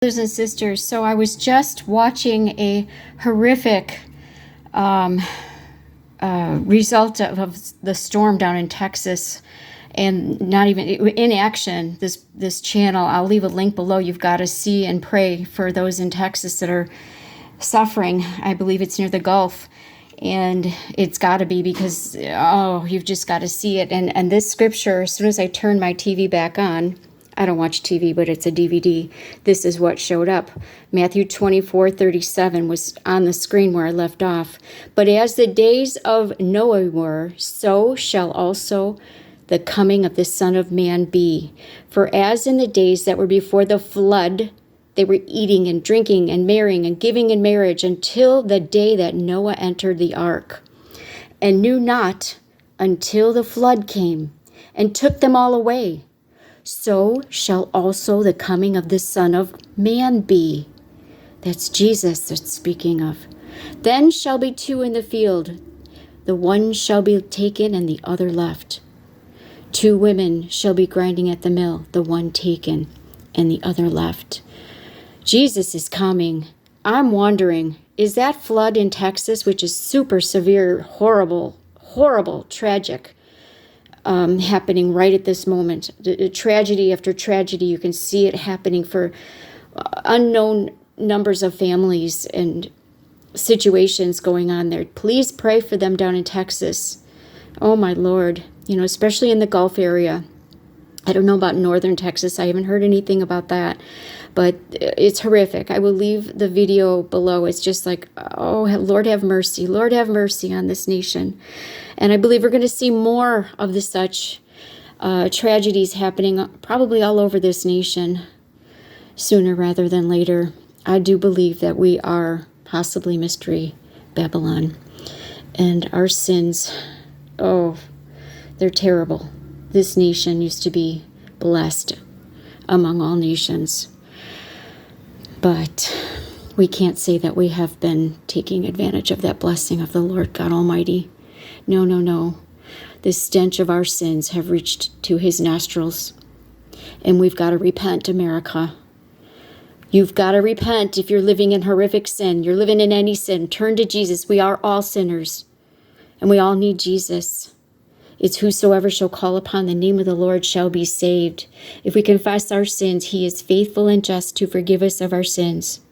Brothers and sisters, so I was just watching a horrific result of the storm down in Texas, and not even in action. This channel, I'll leave a link below. You've got to see and pray for those in Texas that are suffering. I believe it's near the Gulf, and it's got to be because you've just got to see it. And this scripture, as soon as I turned my TV back on. I don't watch TV, but it's a DVD. This is what showed up. Matthew 24:37 was on the screen where I left off. But as the days of Noah were, so shall also the coming of the Son of Man be. For as in the days that were before the flood, they were eating and drinking and marrying and giving in marriage until the day that Noah entered the ark, and knew not until the flood came and took them all away. So shall also the coming of the Son of Man be. That's Jesus that's speaking of. Then shall be two in the field. The one shall be taken and the other left. Two women shall be grinding at the mill, the one taken and the other left. Jesus is coming. I'm wondering, is that flood in Texas, which is super severe, horrible, tragic, happening right at this moment? Tragedy after tragedy, you can see it happening for unknown numbers of families and situations going on there. Please pray for them down in Texas. Oh my Lord, especially in the Gulf area. I don't know about northern Texas. I haven't heard anything about that, but it's horrific. I will leave the video below. It's just like, oh, Lord have mercy. Lord have mercy on this nation. And I believe we're going to see more of such tragedies happening probably all over this nation sooner rather than later. I do believe that we are possibly Mystery Babylon. And our sins, they're terrible. This nation used to be blessed among all nations. But we can't say that we have been taking advantage of that blessing of the Lord God Almighty. No. The stench of our sins have reached to his nostrils. And we've got to repent, America. You've got to repent if you're living in horrific sin. You're living in any sin. Turn to Jesus. We are all sinners. And we all need Jesus. It's whosoever shall call upon the name of the Lord shall be saved. If we confess our sins, he is faithful and just to forgive us of our sins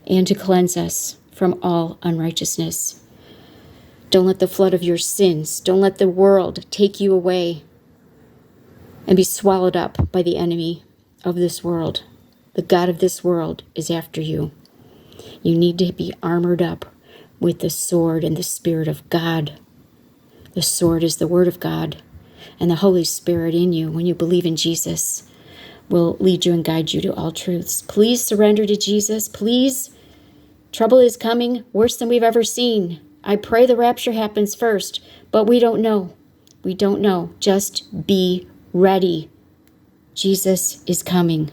and to cleanse us from all unrighteousness. Don't let the flood of your sins, don't let the world take you away and be swallowed up by the enemy of this world. The God of this world is after you. You need to be armored up with the sword and the Spirit of God. The sword is the Word of God, and the Holy Spirit in you, when you believe in Jesus, will lead you and guide you to all truths. Please surrender to Jesus. Please. Trouble is coming worse than we've ever seen. I pray the rapture happens first, but we don't know. We don't know. Just be ready. Jesus is coming.